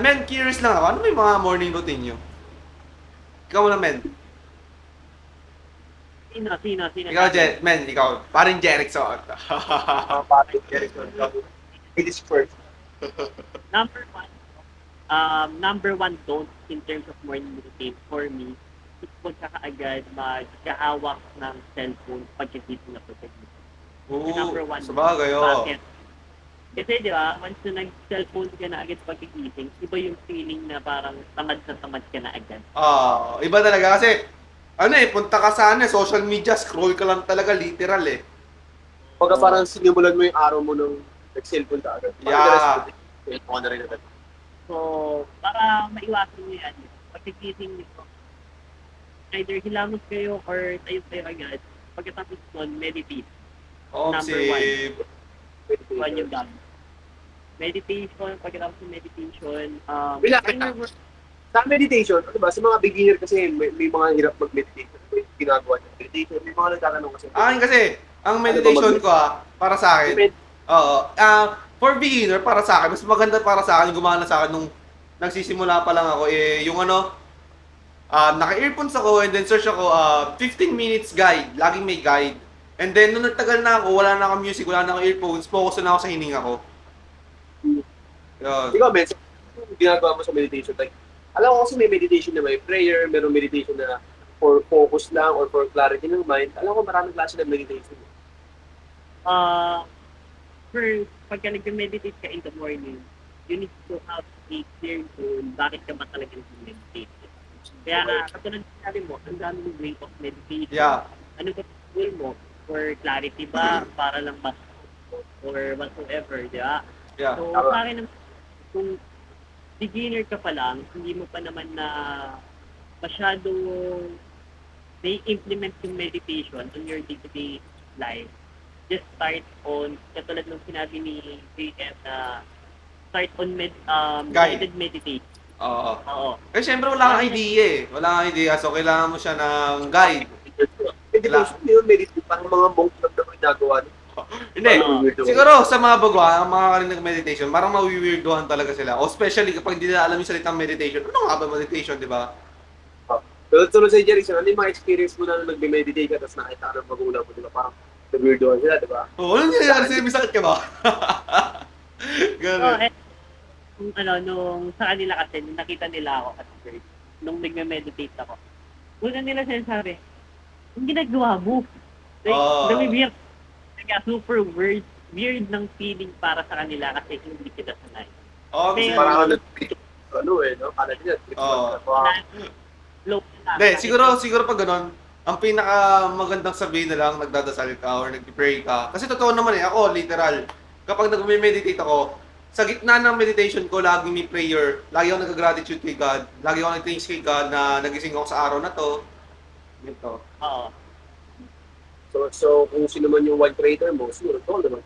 men, curious lang ako. Ano ba yung mga morning routine nyo? Ikaw muna, men. Sino Ikaw, natin? Men, ikaw. Paring Jerickson. Mga battery Jericho. Ladies first. Number one, number one don't in terms of morning routine for me, is huwag ka kaagad magkahawak ng cellphone pagkakita na pagkakita. Number one. Sabagay, oo. Bakit? Kasi di ba, once na nag-cellphone ka na agad pagkagising, iba yung feeling na parang tamad na tamad ka na agad. Iba talaga kasi, ano eh, punta ka sa social media, scroll ka lang talaga, literal eh. Pagka parang sinimulan mo yung araw mo nung nag-cellphone ka agad. Yeah. Ako na rin agad. So, para maiwasan mo yan, pagkagising nito, either hilamos kayo or tayo agad. Pagkatapos nun, meditate. Number one. One yung done. Meditation, pagkatapos ng meditation, Sa meditation, ano ba, sa mga beginner kasi may mga hirap mag-meditation. May ginagawa ng meditation. May mga nagtatanong kasi. Akin kasi, ang meditation ko para sa akin, for beginner, para sa akin, mas maganda para sa akin, gumana sa akin nung nagsisimula pa lang ako, yung naka-earphones ako and then search ako, 15 minutes guide, laging may guide. And then, nung nagtagal na ako, wala na akong music, wala na akong earphones, focus na ako sa hininga ko. Yun. Ikaw, Ben, ginagawa mo sa meditation, like, alam ko kasi may meditation na may prayer, merong meditation na for focus lang or for clarity ng mind. Alam ko maraming klase ng meditation. First, pagka nag-meditate ka in the morning, you need to have a clear goal bakit ka ba talaga nag-meditate. Kaya nga, katulad sabi mo, ang daming way of meditation. Yeah. Ano ba goal mo? For clarity ba? Para lang ba? Or whatsoever, di ba? Yeah. So, sa akin, kung beginner ka pa lang, hindi mo pa naman na masyadong may implement yung meditation on your day-to-day life. Just start on, katulad nung sinabi ni JM na start on guided meditation. Oo. Eh, syempre wala kang idea eh. Wala kang idea, so kailangan mo siya ng guide. Meditation yun, meditation, parang mga monk lang na ginagawa. Hindi. Siguro sa mga bagwa, ang mga kanilang meditation, parang mawi-weirdohan talaga sila. O especially kapag hindi nila alam yung salitang meditation. Ano nga ba meditation, di ba? Pero tulad sa Jerry, ano yung mga experience mo na nag-meditate ka tapos nakita ka ng magulang mo, di ba? Parang nag-weirdohan sila, di ba? Oo, ano nangyayari sa'yo? May sakit ka ba? Ganun. Nung sa kanila kasi, nung nakita nila ako at first, nung nagme-meditate ako, una nila sinasabi, ang ginagawa mo? Like, weird. Kaya super weird ng feeling para sa kanila kasi hindi kita sanay. Parang ano eh, no? Kala nila, Hindi, siguro pag ganun, ang pinaka magandang sabihin na lang, nagdadasal ka or nag-pray ka. Kasi totoo naman ako, literal. Kapag nag-meditate ako, sa gitna ng meditation ko, lagi may prayer. Lagi ako nag-gratitude kay God. Lagi ako nag-thanks kay God na nagising ako sa araw na to. Ganito. Oo. So kung sino man yung one creator mo, siguro ito naman.